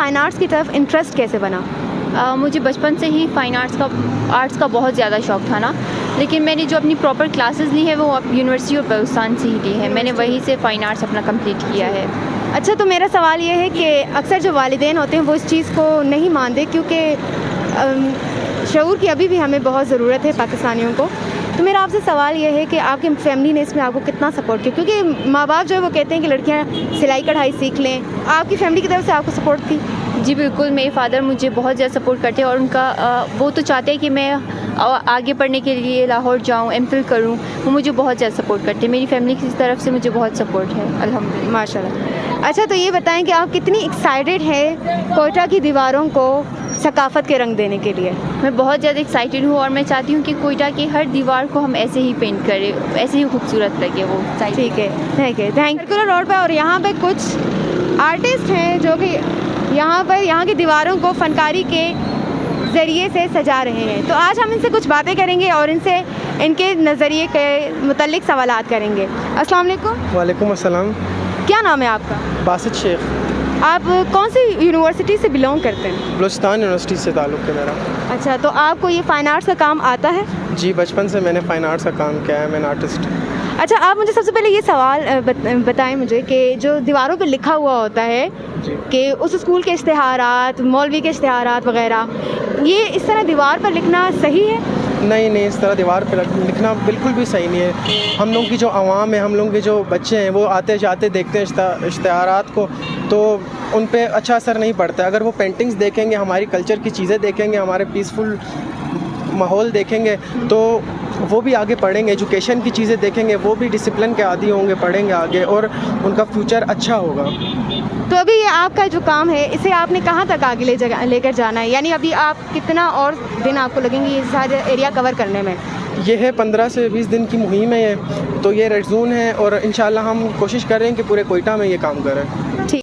Fine arts کی طرف interest کیسے بنا؟ مجھے بچپن سے ہی فائن آرٹس کا بہت زیادہ شوق تھا نا، لیکن میں نے جو اپنی پراپر کلاسز لی ہے وہ یونیورسٹی آف بلوچستان سے ہی لی ہے. میں نے وہیں سے فائن آرٹس اپنا کمپلیٹ کیا ہے. اچھا، تو میرا سوال یہ ہے کہ اکثر جو والدین ہوتے ہیں وہ اس چیز کو نہیں مانتے، کیونکہ شعور کی ابھی بھی ہمیں بہت ضرورت ہے پاکستانیوں کو. تو میرا آپ سے سوال یہ ہے کہ آپ کی فیملی نے اس میں آپ کو کتنا سپورٹ کیا؟ کیونکہ ماں باپ جو ہے وہ کہتے ہیں کہ لڑکیاں سلائی کڑھائی سیکھ لیں. آپ کی فیملی کی طرف سے آپ کو سپورٹ تھی؟ جی بالکل، میرے فادر مجھے بہت زیادہ سپورٹ کرتے ہیں، اور ان کا وہ تو چاہتے ہیں کہ میں آگے پڑھنے کے لیے لاہور جاؤں، ایم فل کروں. وہ مجھے بہت زیادہ سپورٹ کرتے ہیں. میری فیملی کی طرف سے مجھے بہت سپورٹ ہے الحمدللہ. ماشاء اللہ. اچھا، تو یہ بتائیں کہ آپ کتنی ایکسائٹیڈ ہیں کوئٹہ کی دیواروں کو ثقافت کے رنگ دینے کے لیے؟ میں بہت زیادہ ایکسائٹیڈ ہوں، اور میں چاہتی ہوں کہ کوئٹہ کی ہر دیوار کو ہم ایسے ہی پینٹ کریں، ایسے ہی خوبصورت لگے وہ. ٹھیک ہے، تھینک یو. سرکولر روڈ پہ، اور یہاں پہ کچھ آرٹسٹ ہیں جو کہ یہاں کی دیواروں کو فنکاری کے ذریعے سے سجا رہے ہیں. تو آج ہم ان سے کچھ باتیں کریں گے اور ان کے نظریے کے متعلق سوالات کریں گے. السلام علیکم. وعلیکم السلام. کیا نام ہے آپ کا؟ باسط شیخ. آپ کون سی یونیورسٹی سے بلونگ کرتے ہیں؟ بلوچستان یونیورسٹی سے تعلق ہے میرا. اچھا، تو آپ کو یہ فائن آرٹس کا کام آتا ہے؟ جی، بچپن سے میں نے فائن آرٹس کا کام کیا ہے. میں نے آرٹسٹ. اچھا، آپ مجھے سب سے پہلے یہ سوال بتائیں مجھے کہ جو دیواروں پہ لکھا ہوا ہوتا ہے کہ اس اسکول کے اشتہارات، مولوی کے اشتہارات وغیرہ، یہ اس طرح دیوار پر لکھنا صحیح ہے؟ نہیں، اس طرح دیوار پہ لکھنا بالکل بھی صحیح نہیں ہے. ہم لوگوں کی جو عوام ہے، ہم لوگوں کے جو بچے ہیں، وہ آتے جاتے دیکھتے ہیں اشتہارات کو، تو ان پہ اچھا اثر نہیں پڑتا ہے. اگر وہ پینٹنگز دیکھیں گے، ہماری کلچر کی چیزیں دیکھیں گے، ہمارے پیسفل ماحول دیکھیں گے، تو وہ بھی آگے پڑھیں گے. ایجوکیشن کی چیزیں دیکھیں گے، وہ بھی ڈسپلن کے عادی ہوں گے، پڑھیں گے آگے، اور ان کا فیوچر اچھا ہوگا. تو ابھی یہ آپ کا جو کام ہے، اسے آپ نے کہاں تک آگے لے کر جانا ہے؟ یعنی ابھی آپ کتنا اور دن آپ کو لگیں گے یہ سارا ایریا کور کرنے میں؟ یہ ہے 15 سے 20 دن کی مہم ہے یہ، تو یہ ریڈ زون ہے، اور انشاءاللہ ہم کوشش کر رہے ہیں کہ پورے کوئٹہ میں یہ کام کریں. ٹھیک.